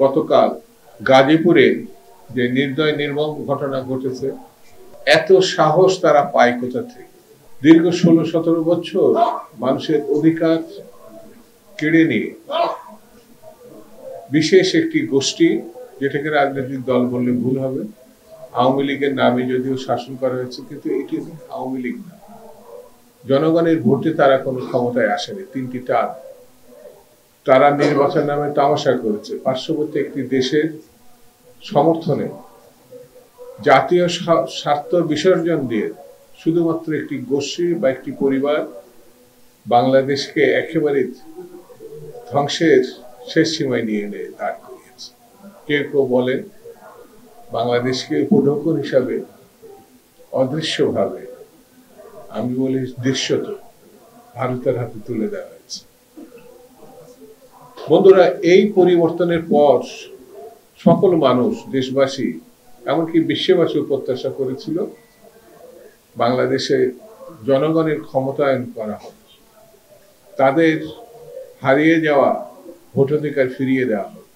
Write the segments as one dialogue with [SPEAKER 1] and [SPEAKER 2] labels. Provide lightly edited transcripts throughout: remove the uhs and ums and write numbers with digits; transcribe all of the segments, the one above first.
[SPEAKER 1] গতকাল গাজীপুরে যে নির্দয় নির্মম ঘটনা ঘটেছে, এত সাহস তারা পায় কোথা থেকে? দীর্ঘ 16-17 বছর মানুষের অধিকার কেড়ে নিয়ে বিশেষ একটি গোষ্ঠী, যেটাকে রাজনৈতিক দল বললে ভুল হবে, আওয়ামী লীগের নামে যদিও শাসন করা হয়েছে, কিন্তু এটি আওয়ামী লীগ না। জনগণের ভোটে তারা কোনো ক্ষমতায় আসেনি। 3টি টার্ম তারা নির্বাচন নামে তামাশা করেছে। পার্শ্ববর্তী একটি দেশের সমর্থনে জাতীয় স্বার্থ বিসর্জন দিয়ে শুধুমাত্র একটি গোষ্ঠী বা একটি পরিবার বাংলাদেশকে একেবারে ধ্বংসের শেষ সীমায় নিয়ে এনে দাঁড় করিয়েছে। কেউ কেউ বলেন বাংলাদেশকে উপঢৌকন হিসাবে অদৃশ্যভাবে, আমি বলি দৃশ্যত, ভারতের হাতে তুলে দেওয়া হয়েছে। বন্ধুরা, এই পরিবর্তনের পর সকল মানুষ, দেশবাসী, এমনকি বিশ্ববাসী প্রত্যাশা করেছিল বাংলাদেশে জনগণের ক্ষমতায়ন করা হবে, তাদের হারিয়ে যাওয়া ভোটাধিকার ফিরিয়ে দেওয়া হবে।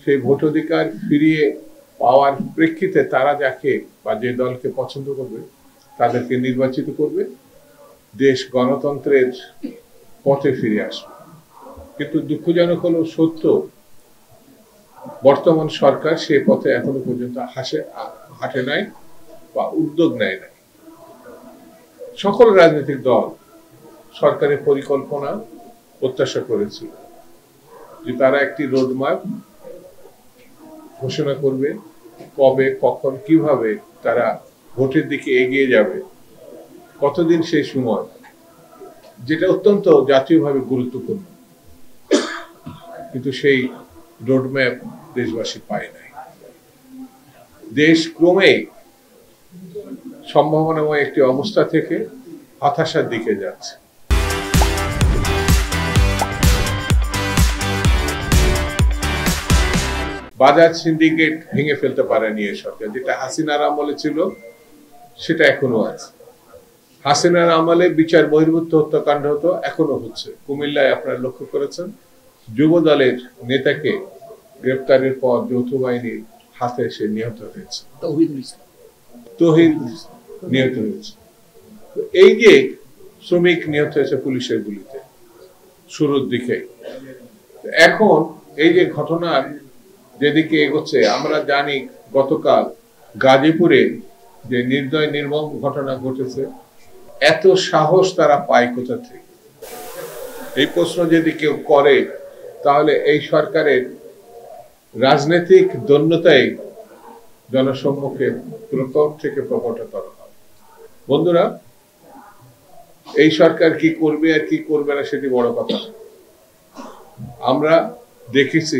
[SPEAKER 1] সেই ভোটাধিকার ফিরিয়ে পাওয়ার প্রেক্ষিতে তারা যাকে বা যে দলকে পছন্দ করবে তাদেরকে নির্বাচিত করবে, দেশ গণতন্ত্রের পথে ফিরে আসবে। কিন্তু দুঃখজনক হলো সত্য, বর্তমান সরকার সে পথে এখনো পর্যন্ত হাঁটে নাই বা উদ্যোগ নেয় নাই। সকল রাজনৈতিক দল সরকারের পরিকল্পনা প্রত্যাশা করেছিল যে তারা একটি রোডম্যাপ ঘোষণা করবে, কবে, কখন, কিভাবে তারা ভোটের দিকে এগিয়ে যাবে, কতদিন সেই সময়, যেটা অত্যন্ত জাতীয়ভাবে গুরুত্বপূর্ণ। কিন্তু সেই রোডম্যাপ দেশবাসী পায় নাই। দেশ ক্রমেই সম্ভাবনাময় একটি অবস্থা থেকে হতাশার দিকে যাচ্ছে। বাজাজ সিন্ডিকেট ভেঙে ফেলতে পারেনি এই সরকার। যেটা হাসিনার আমলে ছিল সেটা এখনো আছে। হাসিনার আমলে বিচার বহির্ভূত হত্যাকাণ্ড হতো, এখনো হচ্ছে। কুমিল্লায় আপনারা লক্ষ্য করেছেন, যুব দলের নেতাকে গ্রেপ্তারের পর যৌথ বাহিনীর হাতে সে নিহত হয়েছে, তৌহিদ নিহত হয়েছে। এই যে শ্রমিক নিহত হয়েছে পুলিশের গুলিতে শুরুর দিকে, এখন এই যে ঘটনার যেদিকে এগোচ্ছে, আমরা জানি গতকাল গাজীপুরে যে নির্দয় নির্মম ঘটনা ঘটেছে, এত সাহস তারা পায় কোথা থেকে? এই প্রশ্ন যদি কেউ করে তাহলে এই সরকারের রাজনৈতিক দৈন্যতাই জনসম্মুখে প্রকট থেকে প্রকটতর হয়। বন্ধুরা, এই সরকার কি করবে আর কি করবে না সেটি বড় কথা। আমরা দেখেছি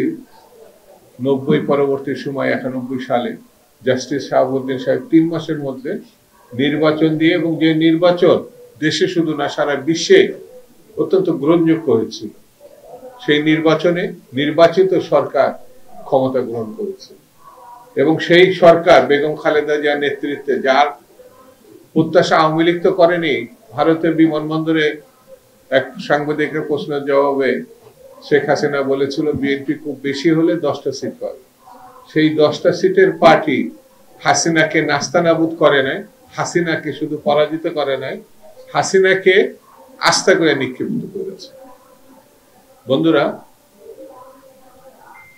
[SPEAKER 1] 90 পরবর্তী সময় 91 সালে জাস্টিস শাহাবুদ্দিন সাহেব 3 মাসের মধ্যে নির্বাচন দিয়ে, এবং যে নির্বাচন দেশে শুধু না সারা বিশ্বে অত্যন্ত গ্রহণযোগ্য হয়েছিল, সেই নির্বাচনে নির্বাচিত সরকার ক্ষমতা গ্রহণ করেছে। এবং সেই সরকার বেগম খালেদা জিয়ার নেতৃত্বে, যার প্রত্যাশা আওয়ামী লীগ তো করেনি। ভারতের বিমানবন্দরে এক সাংবাদিকের প্রশ্নের জবাবে শেখ হাসিনা বলেছিল বিএনপি খুব বেশি হলে 10টা সিট পাবে। সেই 10টা সিটের পার্টি হাসিনাকে নাস্তানাবুদ করে নাই, হাসিনাকে শুধু পরাজিত করে নাই, হাসিনাকে আস্থা করে নিক্ষিপ্ত করেছে। বন্ধুরা,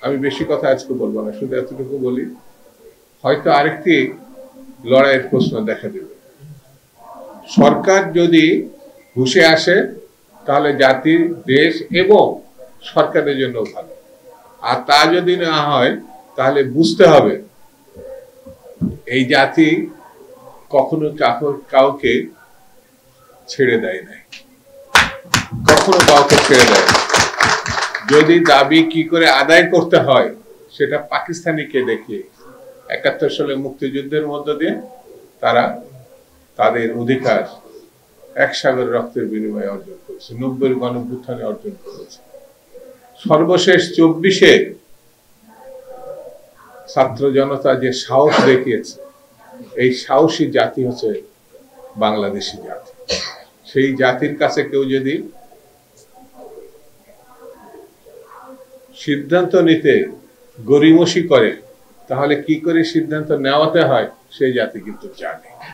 [SPEAKER 1] আমি বেশি কথা আজকে বলবো না, শুধু এতটুকু বলি, হয়তো আরেকটি লড়াইয়ের প্রশ্ন দেখা দেবে। সরকার যদি ঘুষে আসে তাহলে জাতি, দেশ এবং সরকারের জন্য ভালো। আর তা যদি না হয় তাহলে বুঝতে হবে এই জাতি কখনো কাউকে ছেড়ে দেয় নাই, কখনো কাউকে ছেড়ে দেয়। যদি দাবি কি করে আদায় করতে হয় সেটা পাকিস্তানিকে দেখিয়ে 71 সালে মুক্তিযুদ্ধের মধ্য দিয়ে তারা তাদের অধিকার 1 সাগর রক্তের বিনিময়ে অর্জন করেছে, 90-এর গণঅভ্যুত্থানে অর্জন করেছে। সর্বশেষ 24-এ ছাত্র জনতা যে সাহস দেখিয়েছে, এই সাহসী জাতি হচ্ছে বাংলাদেশি জাতি। সেই জাতির কাছে কেউ যদি সিদ্ধান্ত নিতে গড়িমসি করে, তাহলে কি করে সিদ্ধান্ত নেওয়াতে হয় সেই জাতি কিন্তু জানে।